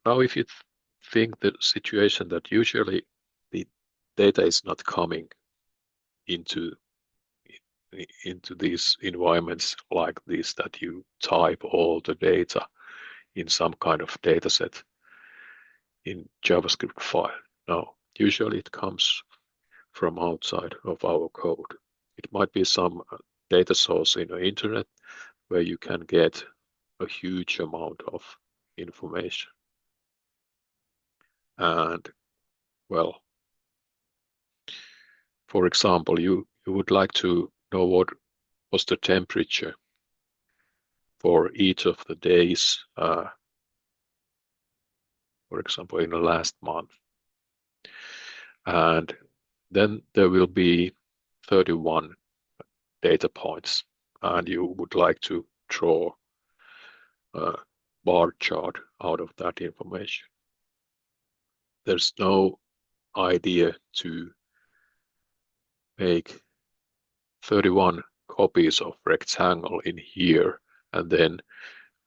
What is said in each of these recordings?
now if you think the situation that usually the data is not coming into these environments like this, that you type all the data in some kind of data set in JavaScript file. No, usually it comes from outside of our code. It might be some data source in the internet where you can get a huge amount of information. And well, for example, you would like to know what was the temperature for each of the days, for example, in the last month. And then there will be 31 data points, and you would like to draw a bar chart out of that information. There's no idea to make 31 copies of rectangle in here and then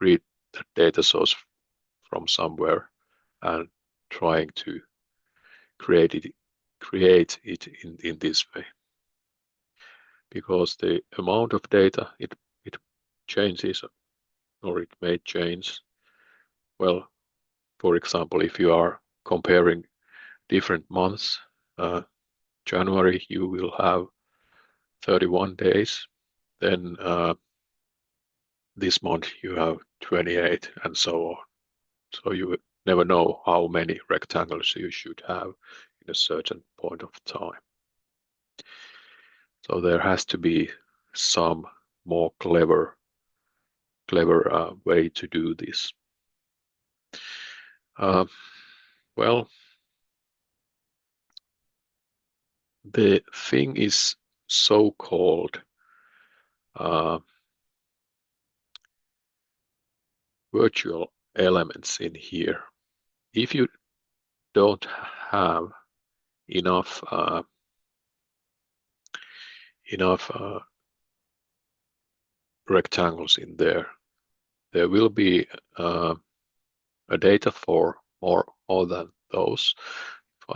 read the data source from somewhere and trying to create it in this way, because the amount of data it changes, or it may change. Well, for example, if you are comparing different months, January you will have 31 days, then this month you have 28, and so on. So you never know how many rectangles you should have in a certain point of time. So there has to be some more clever way to do this. Well, the thing is so-called virtual elements in here. If you don't have enough rectangles in there, there will be a data for more than those.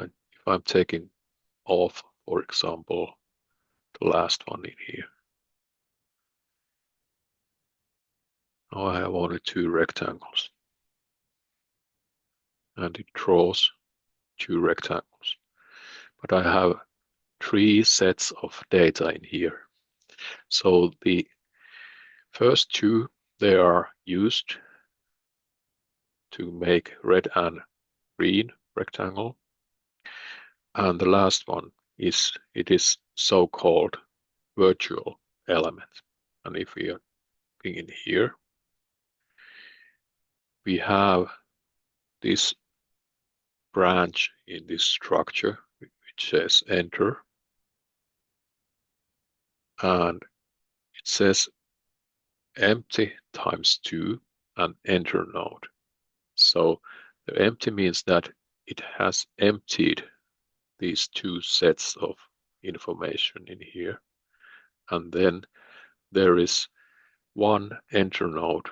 If I'm taking off, for example, the last one in here, now I have only 2 rectangles, and it draws 2 rectangles, but I have 3 sets of data in here. So the first 2, they are used to make red and green rectangle, and the last one is so-called virtual element. And if we are looking in here, we have this branch in this structure which says enter, and it says empty times 2 and enter node. So the empty means that it has emptied these 2 sets of information in here, and then there is one enter node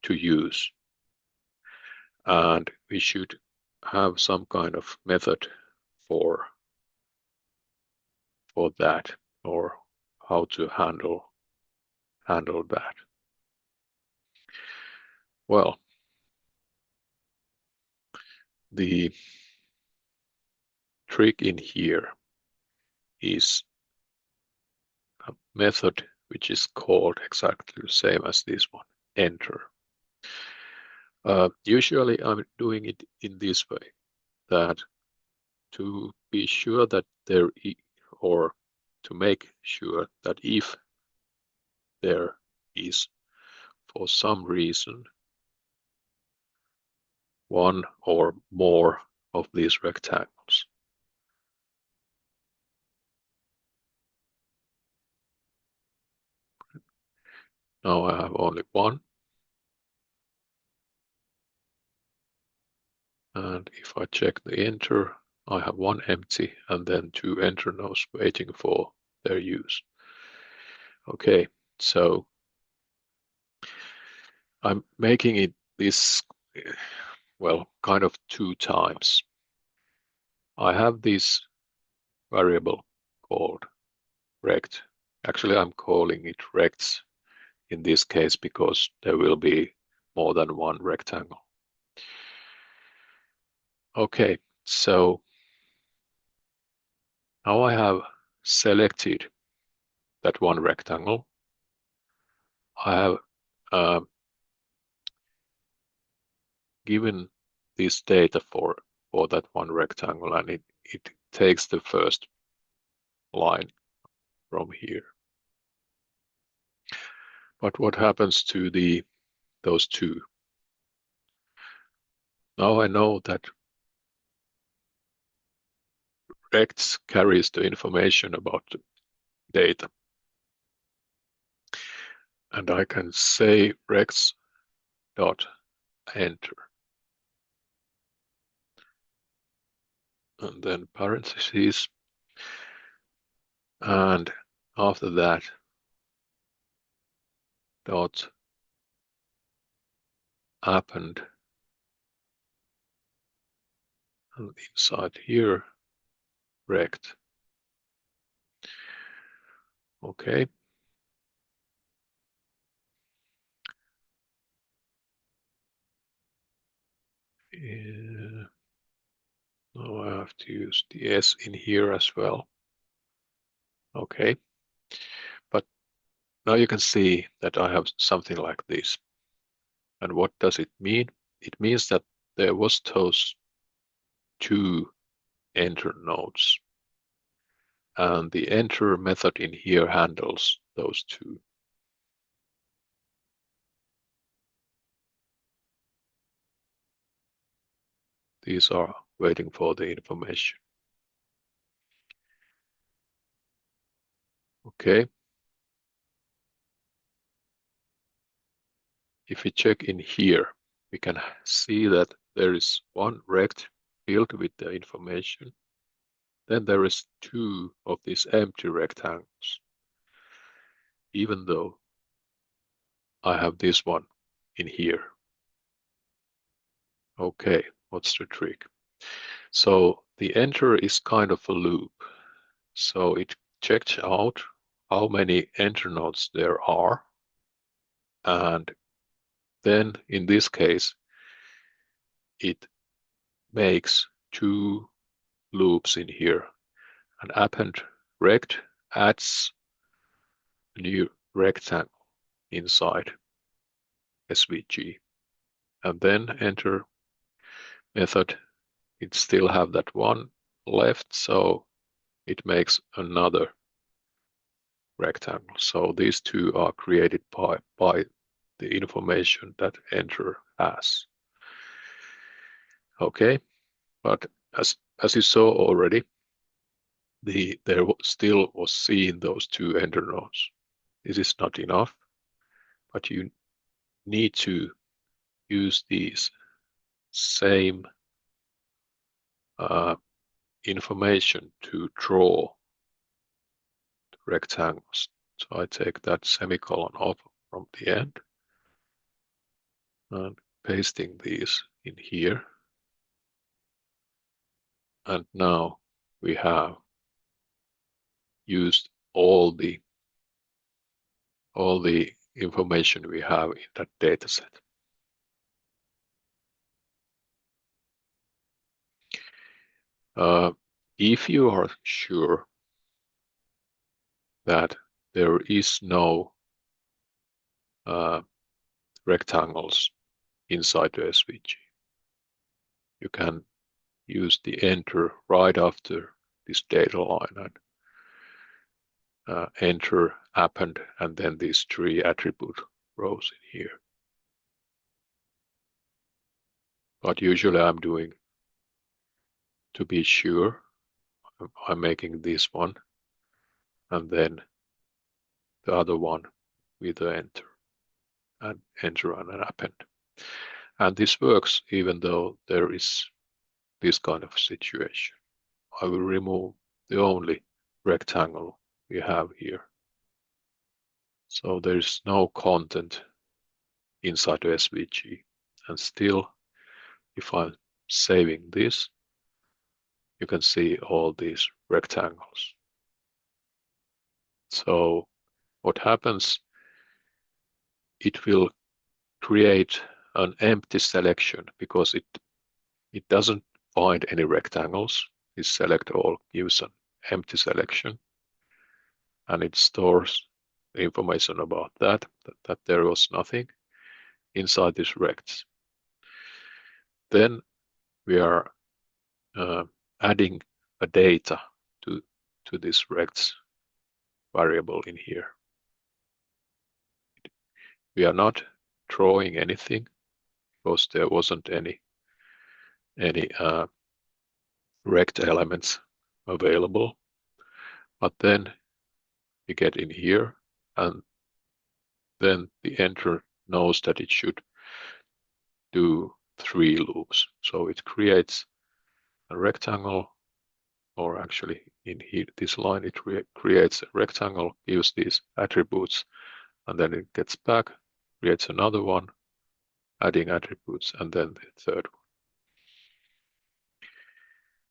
to use, and we should have some kind of method for that, or how to handle that. Well, the trick in here is a method which is called exactly the same as this one, enter. Usually I'm doing it in this way, that to be sure that there or to make sure that if there is for some reason one or more of these rectangles, now I have only one, and if I check the enter, I have one empty and then 2 enter nodes waiting for their use. Okay, so I'm making it this well, kind of 2 times. I have this variable called rect. Actually, I'm calling it rects in this case because there will be more than one rectangle. Okay, so now I have selected that one rectangle. I have given this data for that one rectangle, and it takes the first line from here. But what happens to those two? Now I know that rects carries the information about the data. And I can say rects dot enter. And then parentheses. And after that, dot append. And inside here, rect. Okay. Now I have to use the S in here as well. Okay. But now you can see that I have something like this. And what does it mean? It means that there was those two enter nodes. And the enter method in here handles those two. These are waiting for the information. Okay. If we check in here, we can see that there is one rect filled with the information. Then there is two of these empty rectangles, even though I have this one in here. Okay, what's the trick? So the enter is kind of a loop. So it checks out how many enter nodes there are. And then in this case, it makes two loops in here. And append rect adds a new rectangle inside SVG. And then enter method, it still have that one left, so it makes another rectangle. So these two are created by the information that enter has. Okay, but as you saw already, there still was seen those two enter nodes. This is not enough, but you need to use these same information to draw rectangles. So I take that semicolon off from the end and pasting these in here. And now we have used all the information we have in that data set. If you are sure that there is no rectangles inside the SVG, you can use the enter right after this data line and enter append and then these three attribute rows in here. But usually I'm doing, to be sure, I'm making this one and then the other one with the enter and enter and an append. And this works even though there is this kind of situation. I will remove the only rectangle we have here. So there is no content inside the SVG, and still if I'm saving this, you can see all these rectangles. So what happens, it will create an empty selection because it doesn't find any rectangles. It select all, gives an empty selection, and it stores information about that there was nothing inside these rects. Then we are adding a data to this rects variable in here. We are not drawing anything because there wasn't any rect elements available. But then we get in here, and then the enter knows that it should do 3 loops. So it creates a rectangle, or actually in here, this line, it creates a rectangle, gives these attributes, and then it gets back, creates another one, adding attributes, and then the third one.